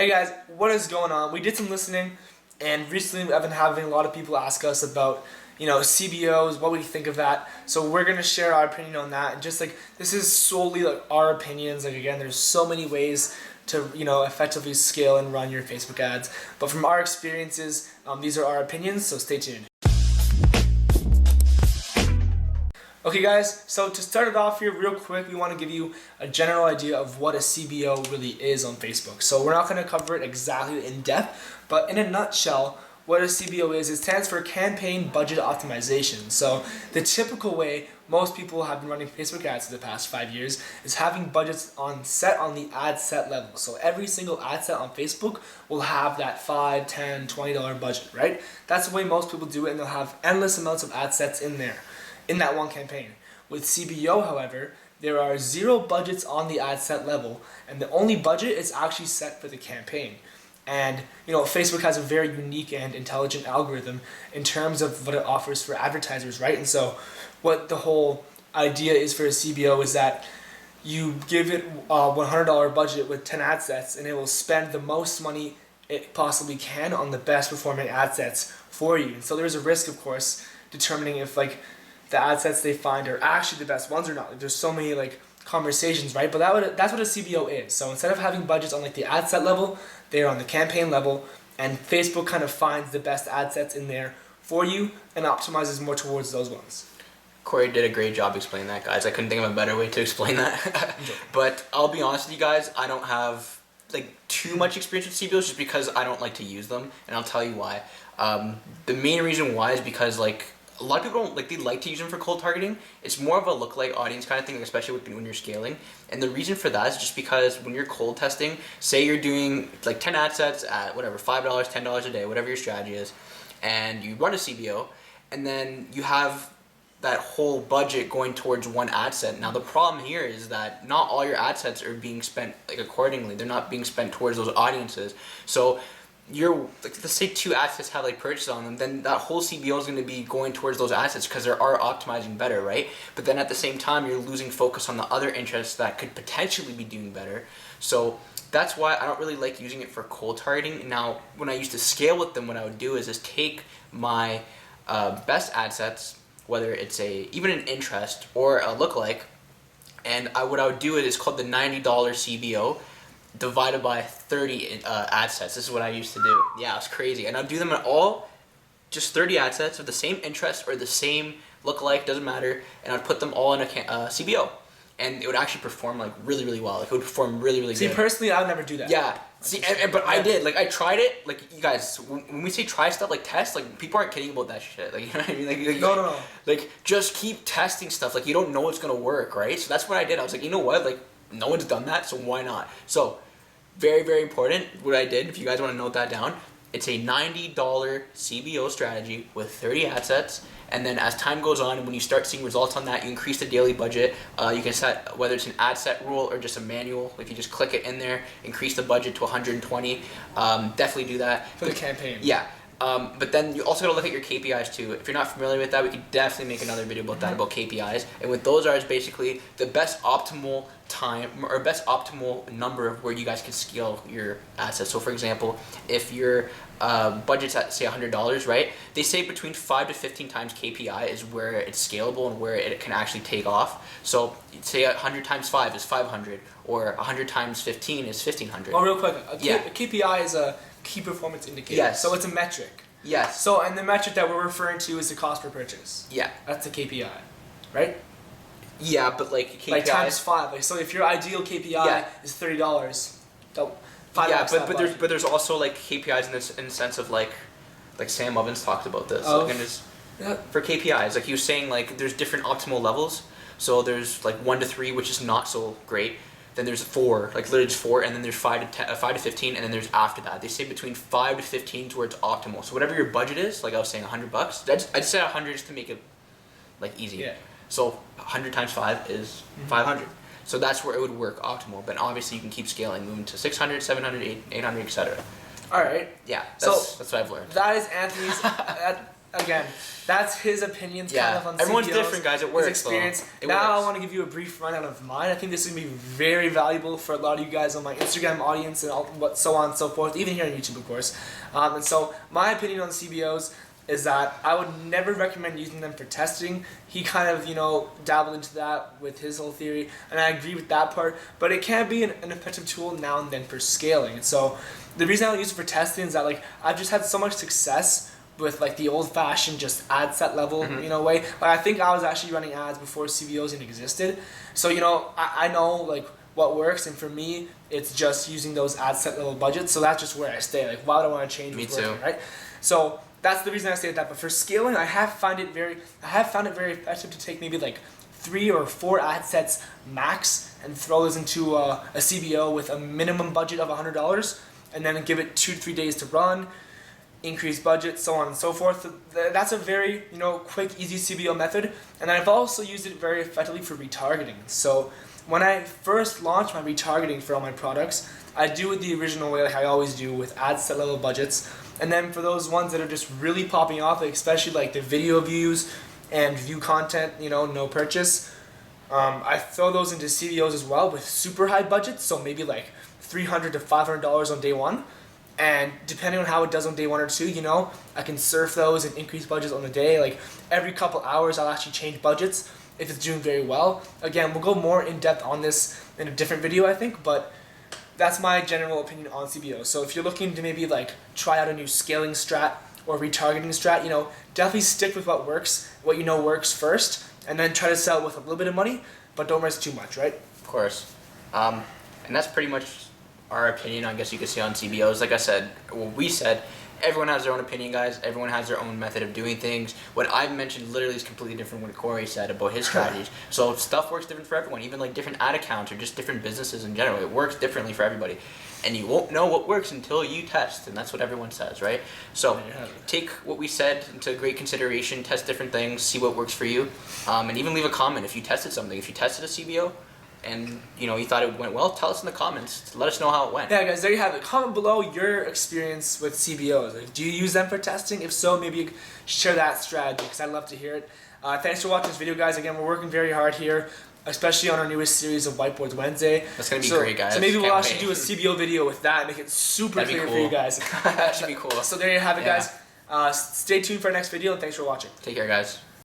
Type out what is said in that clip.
Hey guys, what is going on? We did some listening, and recently I've been having a lot of people ask us about, CBO'S, what we think of that. So we're gonna share our opinion on that. And just like this is solely like our opinions. Like again, there's so many ways to effectively scale and run your Facebook ads. But from our experiences, these are our opinions. So stay tuned. Okay guys, so to start it off here real quick, we want to give you a general idea of what a CBO really is on Facebook. So we're not going to cover it exactly in depth, but in a nutshell, what a CBO is, it stands for Campaign Budget Optimization. So the typical way most people have been running Facebook ads for the past 5 years is having budgets set on the ad set level. So every single ad set on Facebook will have that $5, $10, $20 budget, right? That's the way most people do it, and they'll have endless amounts of ad sets in there in that one campaign. With CBO, however, there are zero budgets on the ad set level, and the only budget is actually set for the campaign. And Facebook has a very unique and intelligent algorithm in terms of what it offers for advertisers, right? And so what the whole idea is for a CBO is that you give it a $100 budget with 10 ad sets, and it will spend the most money it possibly can on the best performing ad sets for you. And so there's a risk, of course, determining if the ad sets they find are actually the best ones or not. There's so many conversations, right? But that's what a CBO is. So instead of having budgets on the ad set level, they're on the campaign level, and Facebook kind of finds the best ad sets in there for you and optimizes more towards those ones. Corey did a great job explaining that, guys. I couldn't think of a better way to explain that. But I'll be honest with you guys, I don't have too much experience with CBOs just because I don't like to use them, and I'll tell you why. The main reason why is because a lot of people don't they like to use them for cold targeting. It's more of a lookalike audience kind of thing, especially when you're scaling. And the reason for that is just because when you're cold testing, say you're doing 10 ad sets at whatever, $5, $10 a day, whatever your strategy is, and you run a CBO, and then you have that whole budget going towards one ad set. Now the problem here is that not all your ad sets are being spent accordingly. They're not being spent towards those audiences. So let's say 2 assets have purchases on them, then that whole CBO is going to be going towards those assets because they are optimizing better, right? But then at the same time, you're losing focus on the other interests that could potentially be doing better. So that's why I don't really like using it for cold targeting. Now, when I used to scale with them, what I would do is just take my best ad sets, whether it's even an interest or a lookalike, and what I would do is called the $90 CBO, divided by 30 ad sets. This is what I used to do. Yeah, it's crazy. And I'd do them at all, just 30 ad sets of the same interest or the same lookalike, doesn't matter, and I'd put them all in a CBO. And it would actually perform really, really well. It would perform really, really good. See, personally, I would never do that. Yeah. See, but I did. I tried it. You guys, when we say try stuff, test, people aren't kidding about that shit. You know what I mean? No. Just keep testing stuff. You don't know what's gonna work, right? So that's what I did. I was like, you know what? No one's done that, so why not? So, very, very important, what I did, if you guys want to note that down, it's a $90 CBO strategy with 30 ad sets, and then as time goes on, and when you start seeing results on that, you increase the daily budget. You can set, whether it's an ad set rule or just a manual, if you just click it in there, increase the budget to 120, definitely do that. For the campaign. Yeah. But then you also got to look at your KPIs too. If you're not familiar with that, we could definitely make another video about that, about KPIs. And what those are is basically the best optimal time or best optimal number of where you guys can scale your assets. So for example, if your budget's at say $100, right? They say between 5 to 15 times KPI is where it's scalable and where it can actually take off. So say 100 times 5 is 500, or 100 times 15 is 1500. Well, real quick, a KPI is a key performance indicator. Yes. So it's a metric. Yes. So, and the metric that we're referring to is the cost per purchase. Yeah. That's the KPI, right? Yeah, but KPI times 5. So if your ideal KPI is $30, but there's also KPIs in the sense of Sam Ovens talked about this. For KPIs, he was saying there's different optimal levels. So there's 1 to 3, which is not so great. Then there's 4, literally just 4, and then there's 5 to 15, and then there's after that. They say between 5 to 15 is where it's optimal. So whatever your budget is, I was saying $100. I'd say 100 just to make it easy. Yeah. So 100 times 5 is 500. So that's where it would work optimal. But obviously you can keep scaling, moving to 600, 700, 800, etc. All right. Yeah. That's what I've learned. That is Anthony's. again, that's his opinions kind of on everyone's CBOs, different, guys. It works. his experience. It now works. I want to give you a brief rundown of mine. I think this is going to be very valuable for a lot of you guys on my Instagram audience and so on and so forth, even here on YouTube, of course. And so my opinion on CBOs is that I would never recommend using them for testing. He kind of, dabbled into that with his whole theory, and I agree with that part, but it can be an effective tool now and then for scaling. And so the reason I don't use it for testing is that I've just had so much success with the old-fashioned just ad set level way. I think I was actually running ads before CBOs even existed. So I know what works, and for me it's just using those ad set level budgets. So that's just where I stay. Why would I want to change what's working, right? So that's the reason I say that. But for scaling, I have found it very effective to take maybe 3 or 4 ad sets max and throw those into a CBO with a minimum budget of $100, and then give it 2 to 3 days to run, increase budget, so on and so forth. That's a very quick, easy CBO method. And I've also used it very effectively for retargeting. So when I first launched my retargeting for all my products, I do it the original way, like I always do, with ad set level budgets. And then for those ones that are just really popping off, especially the video views and view content, no purchase, I throw those into CBOs as well with super high budgets. So maybe $300 to $500 on day one. And depending on how it does on day 1 or 2, I can surf those and increase budgets on the day. Every couple hours, I'll actually change budgets if it's doing very well. Again, we'll go more in depth on this in a different video, I think, but that's my general opinion on CBO. So if you're looking to maybe try out a new scaling strat or retargeting strat, definitely stick with what works, what works first, and then try to sell with a little bit of money, but don't risk too much, right? Of course. And that's pretty much our opinion, I guess you could say, on CBOs. Like I said, what we said, everyone has their own opinion, guys. Everyone has their own method of doing things. What I've mentioned literally is completely different from what Corey said about his strategies. So stuff works different for everyone, even different ad accounts or just different businesses in general. It works differently for everybody. And you won't know what works until you test, and that's what everyone says, right? So take what we said into great consideration, test different things, see what works for you, and even leave a comment if you tested something. If you tested a CBO, and you thought it went well, tell us in the comments. Let us know how it went. Yeah, guys, there you have it. Comment below your experience with CBOs. Do you use them for testing? If so, maybe share that strategy, because I'd love to hear it. Thanks for watching this video, guys. Again, we're working very hard here, especially on our newest series of Whiteboards Wednesday. That's going to be great, guys. So maybe we'll actually do a CBO video with that and make it super clear for you guys. That should be cool. So there you have it, guys. Stay tuned for our next video, and thanks for watching. Take care, guys.